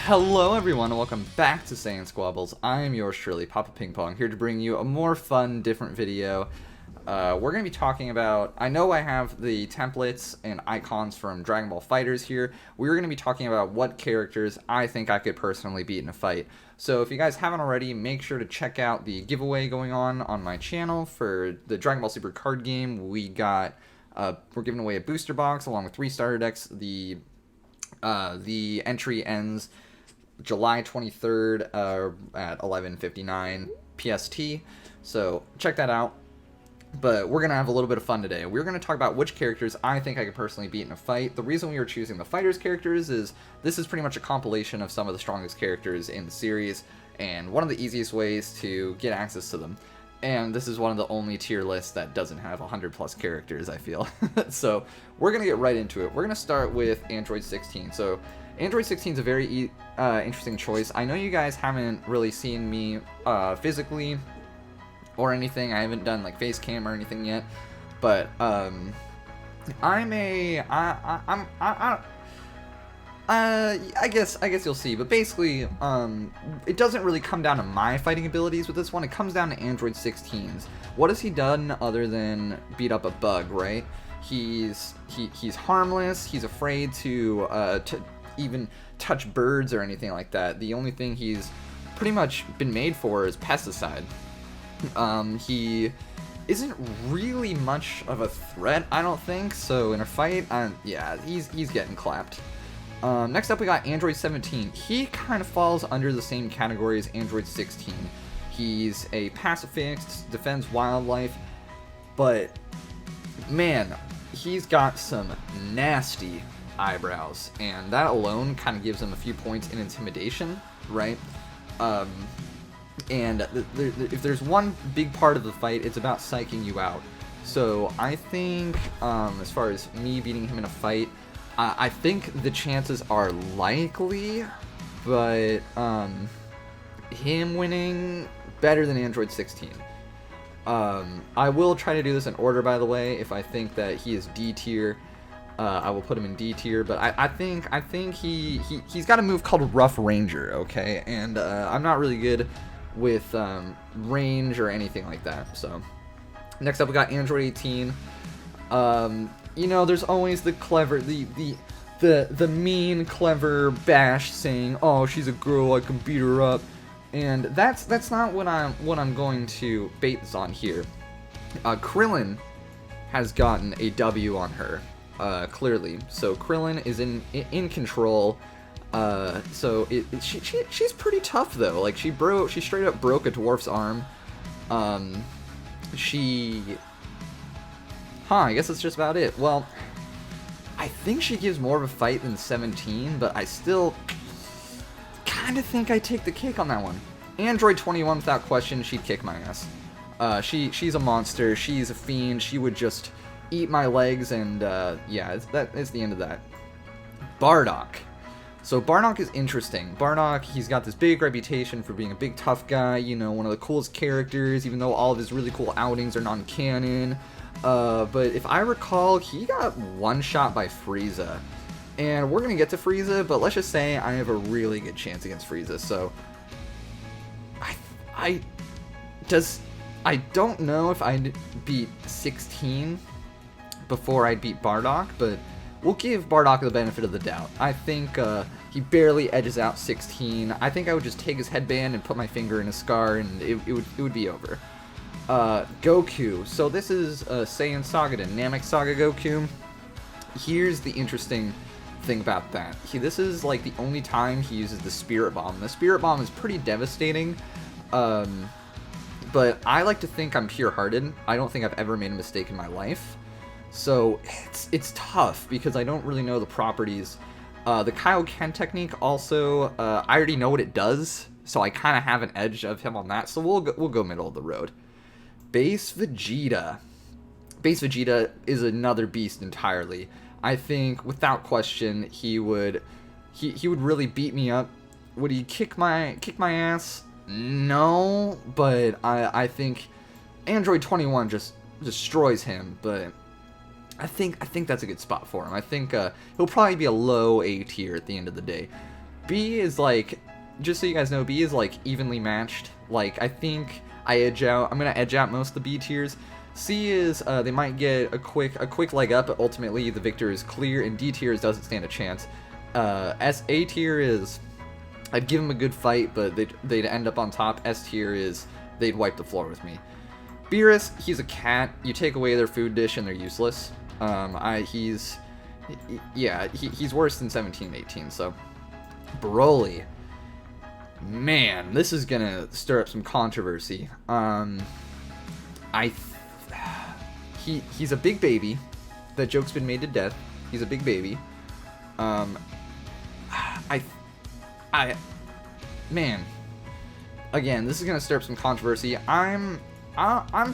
Hello everyone and welcome back to SaiyanSquabbles. I am yours truly, Papa Ping Pong, here to bring you a more fun, different video. We're going to be talking about, I know I have the templates and icons from Dragon Ball FighterZ here. We're going to be talking about what characters I think I could personally beat in a fight. So if you guys haven't already, make sure to check out the giveaway going on my channel for the Dragon Ball Super card game. We're giving away a booster box along with 3 starter decks. The entry ends July 23rd at 11:59 PST, so check that out. But we're going to have a little bit of fun today. We're going to talk about which characters I think I could personally beat in a fight. The reason we were choosing the FighterZ characters is this is pretty much a compilation of some of the strongest characters in the series, and one of the easiest ways to get access to them. And this is one of the only tier lists that doesn't have 100 plus characters, I feel. So we're going to get right into it. We're going to start with Android 16. So Android 16 is a very interesting choice. I know you guys haven't really seen me physically or anything. I haven't done like face cam or anything yet, but I guess you'll see, but basically, it doesn't really come down to my fighting abilities with this one. It comes down to Android 16's. What has he done other than beat up a bug, right? He's harmless. He's afraid to even touch birds or anything like that. The only thing he's pretty much been made for is pesticide. He isn't really much of a threat, I don't think. So in a fight, yeah, he's getting clapped. Next up we got Android 17. He kind of falls under the same category as Android 16. He's a pacifist, defends wildlife, but man, he's got some nasty eyebrows, and that alone kind of gives him a few points in intimidation, right? And if there's one big part of the fight, it's about psyching you out. So I think, as far as me beating him in a fight, I think the chances are likely, but him winning better than Android 16. I will try to do this in order, by the way. If I think that he is D tier, I will put him in D tier. But I think he's got a move called Rough Ranger, okay? And I'm not really good with range or anything like that. So next up we got Android 18. You know, there's always the clever, the mean, clever Bash saying, "Oh, she's a girl, I can beat her up," and that's not what I'm going to bait this on here. Krillin has gotten a W on her, clearly. So Krillin is in control. So she's pretty tough though. Like she straight up broke a dwarf's arm. I guess that's just about it. Well, I think she gives more of a fight than 17, but I still kind of think I take the cake on that one. Android 21, without question, she'd kick my ass. She's a monster. She's a fiend. She would just eat my legs, and yeah, it's the end of that. Bardock. So Bardock is interesting. Bardock, he's got this big reputation for being a big tough guy, you know, one of the coolest characters, even though all of his really cool outings are non-canon. But if I recall, he got one-shot by Frieza. And we're going to get to Frieza, but let's just say I have a really good chance against Frieza. So, I don't know if I'd beat 16 before I'd beat Bardock, but we'll give Bardock the benefit of the doubt. I think he barely edges out 16. I think I would just take his headband and put my finger in his scar, and it would be over. Goku. So this is Saiyan Saga, Namek Saga Goku. Here's the interesting thing about that. This is like the only time he uses the Spirit Bomb. The Spirit Bomb is pretty devastating, but I like to think I'm pure-hearted. I don't think I've ever made a mistake in my life. So it's tough because I don't really know the properties. The Kaioken technique also, I already know what it does, so I kind of have an edge of him on that. So we'll go middle of the road. Base Vegeta. Base Vegeta is another beast entirely. I think, without question, he would really beat me up. Would he kick my ass? No, but I think Android 21 just destroys him. But I think that's a good spot for him. I think he'll probably be a low A tier at the end of the day. B is like, just so you guys know, B is like evenly matched. Like, I think I'm gonna edge out most of the B tiers. C is, they might get a quick leg up, but ultimately the victor is clear, and D tier doesn't stand a chance. A tier is, I'd give them a good fight, but they'd end up on top. S tier is, they'd wipe the floor with me. Beerus, he's a cat. You take away their food dish and they're useless. He's worse than 17 and 18, so. Broly. Man, this is gonna stir up some controversy. He's a big baby. That joke's been made to death. He's a big baby. Man. Again, this is gonna stir up some controversy. I'm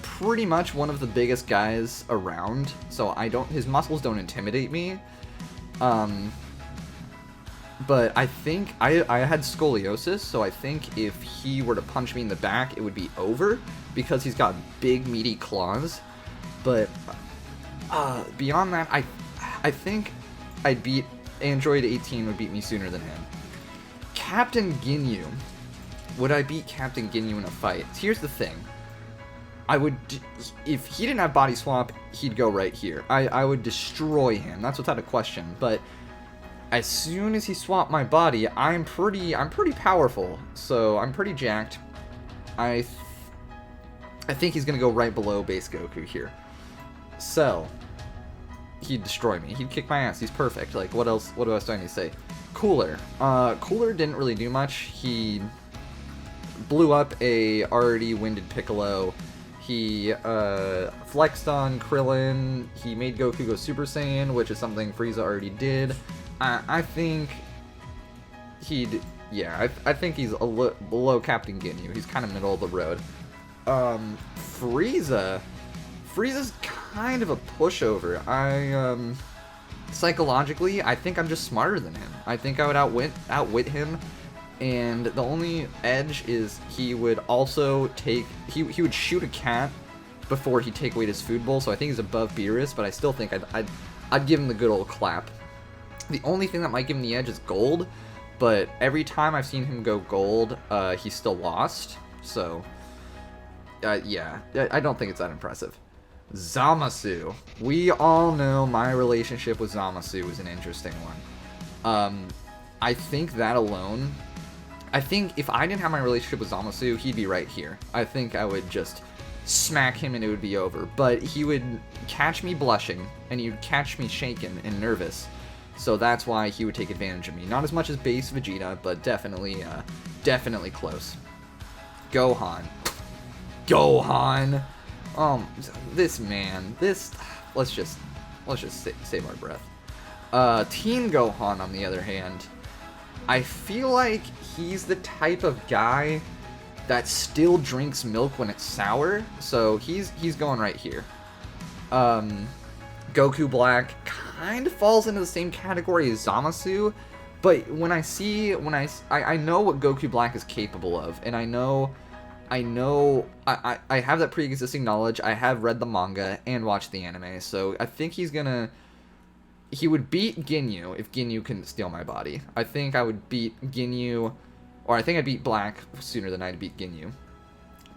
pretty much one of the biggest guys around, so his muscles don't intimidate me. But I think I had scoliosis, so I think if he were to punch me in the back, it would be over because he's got big meaty claws. But beyond that, I think I'd beat Android 18 would beat me sooner than him. Captain Ginyu. Would I beat Captain Ginyu in a fight? Here's the thing. If he didn't have body swap, he'd go right here. I would destroy him. That's without a question. But as soon as he swapped my body, I'm pretty powerful. So I'm pretty jacked. I think he's gonna go right below base Goku here. So he'd destroy me. He'd kick my ass. He's perfect. Like, what else do I need to say? Cooler. Cooler didn't really do much. He blew up a already winded Piccolo. He flexed on Krillin. He made Goku go Super Saiyan, which is something Frieza already did. I think I think he's below Captain Ginyu. He's kind of middle of the road. Frieza's kind of a pushover. Psychologically, I think I'm just smarter than him. I think I would outwit him, and the only edge is he would also he would shoot a cat before he'd take away his food bowl, so I think he's above Beerus, but I still think I'd give him the good old clap. The only thing that might give him the edge is gold, but every time I've seen him go gold, he's still lost, so yeah, I don't think it's that impressive. Zamasu. We all know my relationship with Zamasu is an interesting one. I think that alone, I think if I didn't have my relationship with Zamasu, he'd be right here. I think I would just smack him and it would be over. But he would catch me blushing, and he would catch me shaken and nervous. So that's why he would take advantage of me. Not as much as base Vegeta, but definitely close. Gohan. This man, let's just save our breath. Teen Gohan, on the other hand, I feel like he's the type of guy that still drinks milk when it's sour, so he's going right here. Goku Black kind of falls into the same category as Zamasu, but I know what Goku Black is capable of, and I have that pre-existing knowledge. I have read the manga and watched the anime, so I think he would beat Ginyu if Ginyu couldn't steal my body. I think I would beat Ginyu, or I think I'd beat Black sooner than I'd beat Ginyu.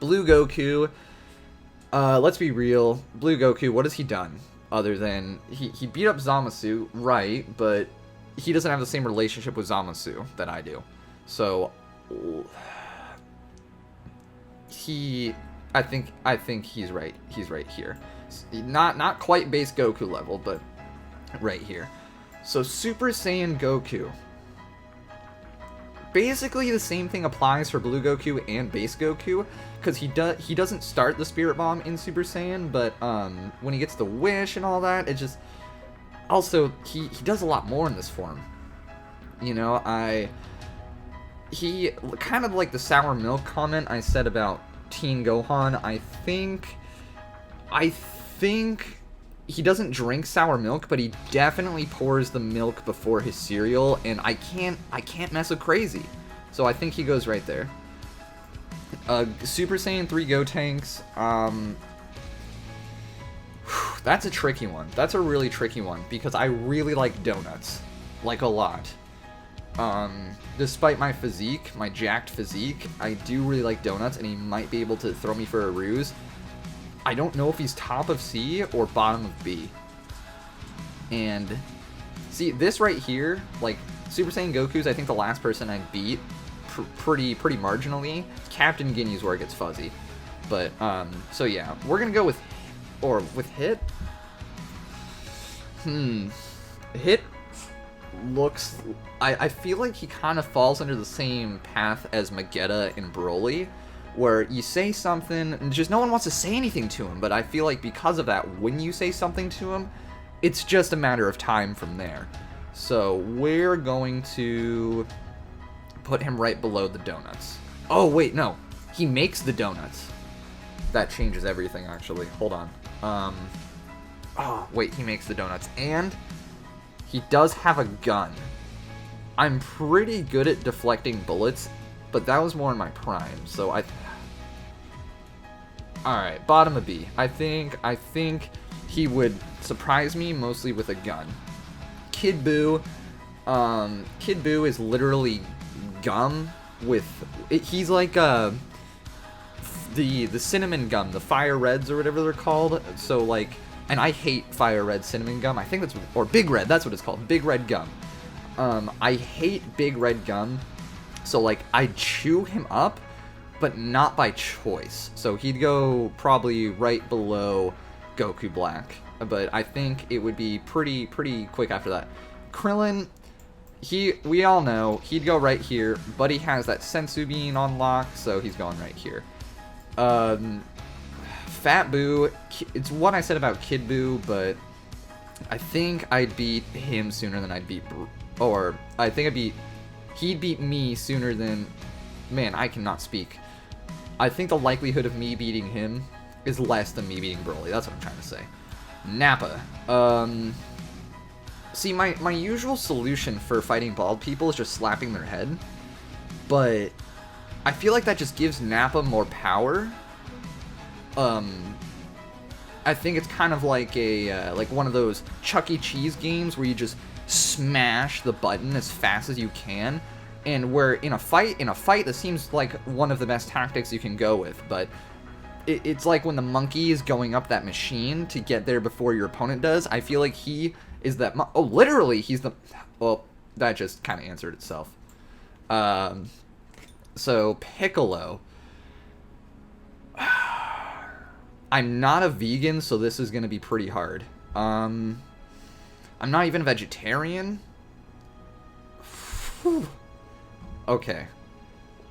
Blue Goku, let's be real. Blue Goku, what has he done? Other than, he beat up Zamasu, right, but he doesn't have the same relationship with Zamasu that I do. So I think he's right here. Not quite base Goku level, but right here. So Super Saiyan Goku. Basically the same thing applies for Blue Goku and base Goku, because he doesn't start the Spirit Bomb in Super Saiyan, but when he gets the wish and all that, it just also he does a lot more in this form. You know, he kind of like the sour milk comment I said about Teen Gohan. I think he doesn't drink sour milk, but he definitely pours the milk before his cereal, and I can't mess with crazy. So I think he goes right there. Super Saiyan 3 Gotenks. That's a tricky one. That's a really tricky one, because I really like donuts. Like, a lot. Despite my physique, my jacked physique, I do really like donuts, and he might be able to throw me for a ruse. I don't know if he's top of C or bottom of B. And see, this right here, like, Super Saiyan Goku's, I think, the last person I'd beat pretty marginally. Captain Ginyu's where it gets fuzzy. But, so yeah, we're gonna go with, Hit? Hit looks, I feel like he kind of falls under the same path as Magetta and Broly, where you say something, and just no one wants to say anything to him, but I feel like because of that, when you say something to him, it's just a matter of time from there. So we're going to put him right below the donuts. Oh, wait, no. He makes the donuts. That changes everything, actually. Hold on. Oh, wait, he makes the donuts. And he does have a gun. I'm pretty good at deflecting bullets, but that was more in my prime, so Alright, bottom of B. I think he would surprise me mostly with a gun. Kid Buu is literally gum with... he's like the cinnamon gum, the fire reds or whatever they're called. So like, and I hate fire red cinnamon gum. I think that's, or big red, that's what it's called, big red gum. I hate big red gum. So like, I'd chew him up, but not by choice. So he'd go probably right below Goku Black. But I think it would be pretty quick after that. Krillin, we all know, he'd go right here, but he has that Sensu Bean on lock, so he's going right here. Fat Buu, it's what I said about Kid Buu, but I think I'd beat him sooner than I'd beat, or I think he'd beat me sooner than, man, I cannot speak. I think the likelihood of me beating him is less than me beating Broly, that's what I'm trying to say. Nappa, see, my usual solution for fighting bald people is just slapping their head, but I feel like that just gives Nappa more power. I think it's kind of like like one of those Chuck E. Cheese games where you just smash the button as fast as you can, and where in a fight that seems like one of the best tactics you can go with, but it's like when the monkey is going up that machine to get there before your opponent does. I feel like he is that literally he's the, well, that just kind of answered itself. So Piccolo, I'm not a vegan, so this is gonna be pretty hard. I'm not even a vegetarian. Whew. Okay,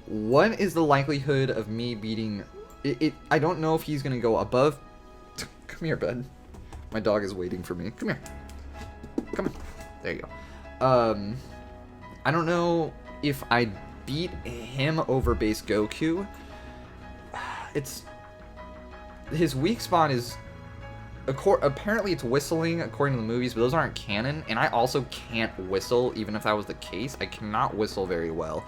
what is the likelihood of me beating I don't know if he's gonna go above. Come here, bud. My dog is waiting for me. Come here. Come on. There you go. I don't know if I beat him over base Goku. It's, his weak spot is, apparently it's whistling according to the movies, but those aren't canon, and I also can't whistle, even if that was the case. I cannot whistle very well.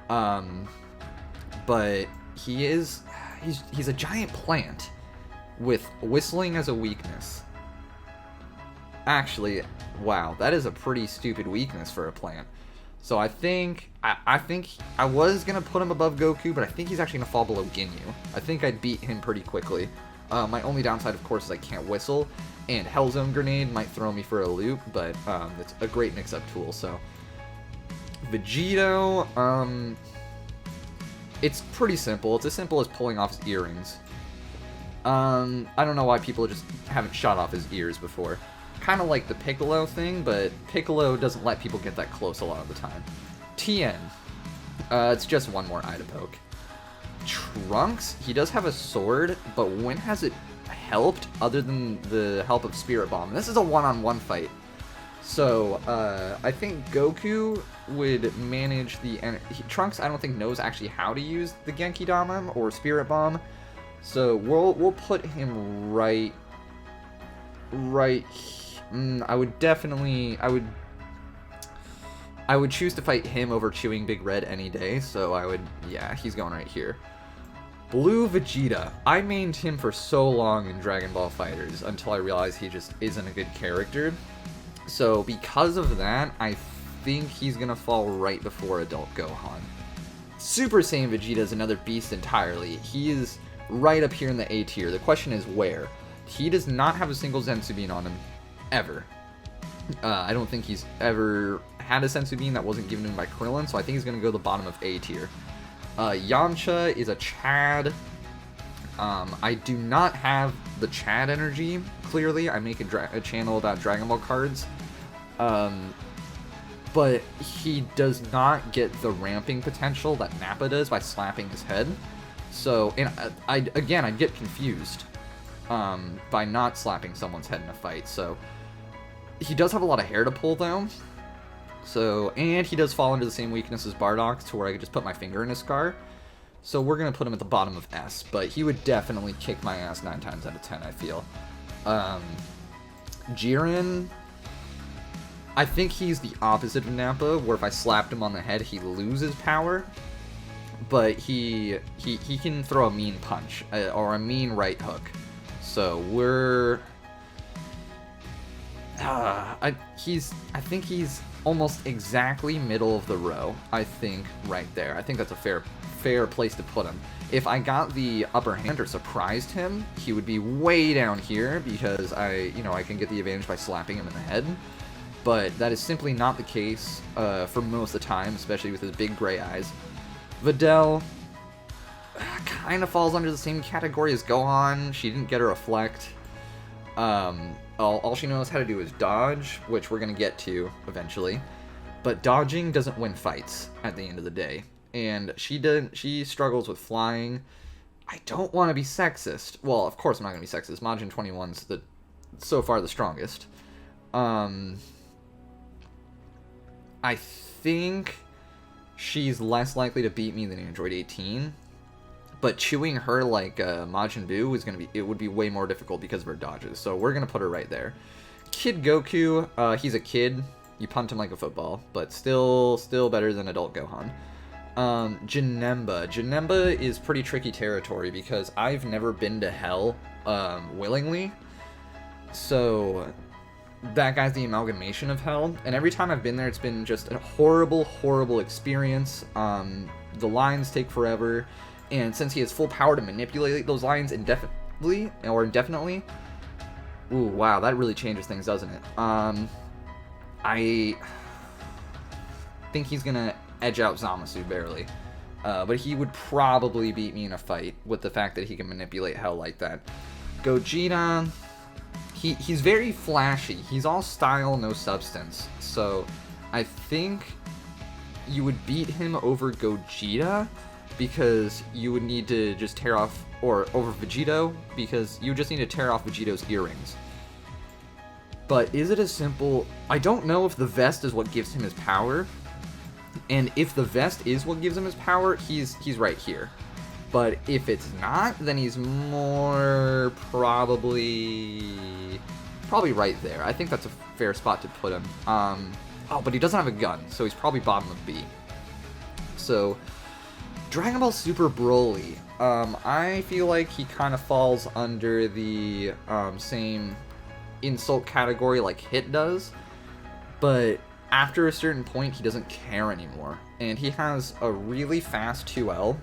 But he's a giant plant with whistling as a weakness. Actually, wow, that is a pretty stupid weakness for a plant. So I think I was gonna put him above Goku, but I think he's actually gonna fall below Ginyu. I think I'd beat him pretty quickly. My only downside, of course, is I can't whistle, and Hellzone Grenade might throw me for a loop, but it's a great mix-up tool. So Vegito, it's pretty simple. It's as simple as pulling off his earrings. I don't know why people just haven't shot off his ears before. Kind of like the Piccolo thing, but Piccolo doesn't let people get that close a lot of the time. Tien, it's just one more eye to poke. Trunks, he does have a sword, but when has it helped other than the help of Spirit Bomb? This is a one-on-one fight. So, I think Goku would manage the... Trunks, I don't think, knows actually how to use the Genki Dama or Spirit Bomb. So, we'll put him right here. I would definitely... I would choose to fight him over chewing Big Red any day, so I would... Yeah, he's going right here. Blue Vegeta. I mained him for so long in Dragon Ball FighterZ until I realized he just isn't a good character. So because of that, I think he's gonna fall right before Adult Gohan. Super Saiyan Vegeta is another beast entirely. He is right up here in the A tier. The question is where? He does not have a single Zensu Bean on him, ever. I don't think he's ever had a Sensu Bean that wasn't given to him by Krillin, so I think he's going to go to the bottom of A tier. Yamcha is a Chad. I do not have the Chad energy, clearly. I make a channel about Dragon Ball cards. But he does not get the ramping potential that Nappa does by slapping his head. So, and I'd get confused by not slapping someone's head in a fight. So, he does have a lot of hair to pull, though. So, and he does fall under the same weakness as Bardock, to where I could just put my finger in his scar. So we're going to put him at the bottom of S, but he would definitely kick my ass 9 times out of 10, I feel. Jiren, I think he's the opposite of Nappa, where if I slapped him on the head, he loses power. But he can throw a mean punch, or a mean right hook. So we're... I think he's almost exactly middle of the row, I think, right there. I think that's a fair place to put him. If I got the upper hand or surprised him, he would be way down here, because I can get the advantage by slapping him in the head. But that is simply not the case for most of the time, especially with his big gray eyes. Videl kind of falls under the same category as Gohan. She didn't get a reflect. All she knows how to do is dodge, which we're going to get to eventually. But dodging doesn't win fights at the end of the day. And she struggles with flying. I don't want to be sexist. Well, of course I'm not going to be sexist. Majin 21's so far the strongest. I think she's less likely to beat me than Android 18. But chewing her like Majin Buu would be way more difficult because of her dodges. So we're gonna put her right there. Kid Goku, he's a kid. You punt him like a football, but still better than Adult Gohan. Janemba is pretty tricky territory because I've never been to hell willingly. So that guy's the amalgamation of hell, and every time I've been there, it's been just a horrible experience. The lines take forever. And since he has full power to manipulate those lines indefinitely, ooh, wow, that really changes things, doesn't it? I think he's gonna edge out Zamasu barely. But he would probably beat me in a fight with the fact that he can manipulate hell like that. Gogeta, he's very flashy. He's all style, no substance. So I think you would beat him over Gogeta, because you would need to just tear off, or over Vegito, because you just need to tear off Vegito's earrings. But is it as simple? I don't know if the vest is what gives him his power, and if the vest is what gives him his power, he's right here. But if it's not, then he's more probably right there. I think that's a fair spot to put him. Oh, but he doesn't have a gun, so he's probably bottom of B. So Dragon Ball Super Broly, I feel like he kind of falls under the same insult category like Hit does, but after a certain point he doesn't care anymore, and he has a really fast 2L,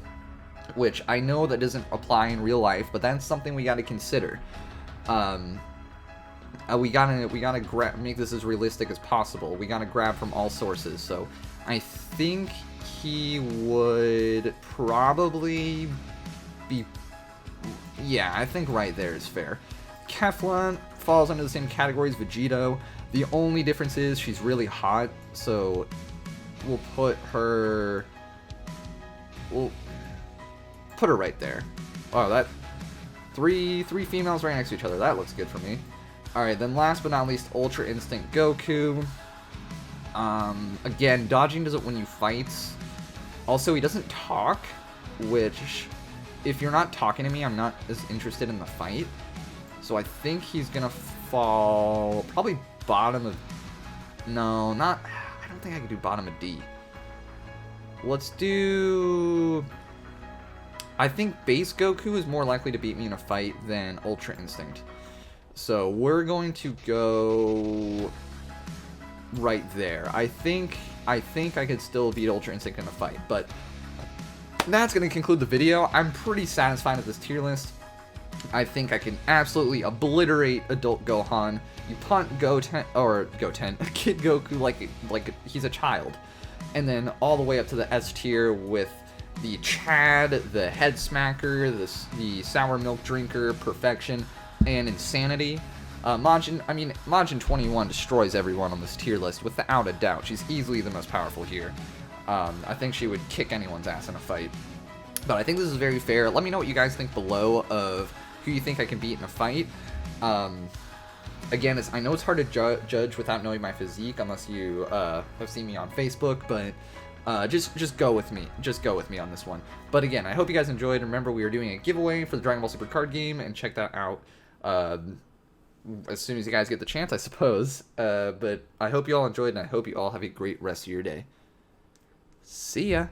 which I know that doesn't apply in real life, but that's something we got to consider. We gotta make this as realistic as possible. We gotta grab from all sources, so I think he would probably be... Yeah, I think right there is fair. Kefla falls under the same category as Vegito. The only difference is she's really hot, so we'll put her right there. Oh, that... Three females right next to each other. That looks good for me. Alright, then last but not least, Ultra Instinct Goku. Again, dodging doesn't win you fights. Also, he doesn't talk, which, if you're not talking to me, I'm not as interested in the fight. So I think he's gonna fall probably bottom of... No, not... I don't think I could do bottom of D. Let's do... I think base Goku is more likely to beat me in a fight than Ultra Instinct. So we're going to go... right there. I think I could still beat Ultra Instinct in a fight, but that's going to conclude the video. I'm pretty satisfied with this tier list. I think I can absolutely obliterate Adult Gohan. You punt Goten, Kid Goku like he's a child. And then all the way up to the S tier with the Chad, the Head Smacker, the Sour Milk Drinker, Perfection, and Insanity. Majin 21 destroys everyone on this tier list without a doubt. She's easily the most powerful here. I think she would kick anyone's ass in a fight. But I think this is very fair. Let me know what you guys think below of who you think I can beat in a fight. Again, I know it's hard to judge without knowing my physique, unless you have seen me on Facebook, but just go with me. Just go with me on this one. But again, I hope you guys enjoyed. Remember, we are doing a giveaway for the Dragon Ball Super card game, and check that out as soon as you guys get the chance, I suppose. But I hope you all enjoyed, and I hope you all have a great rest of your day. See ya!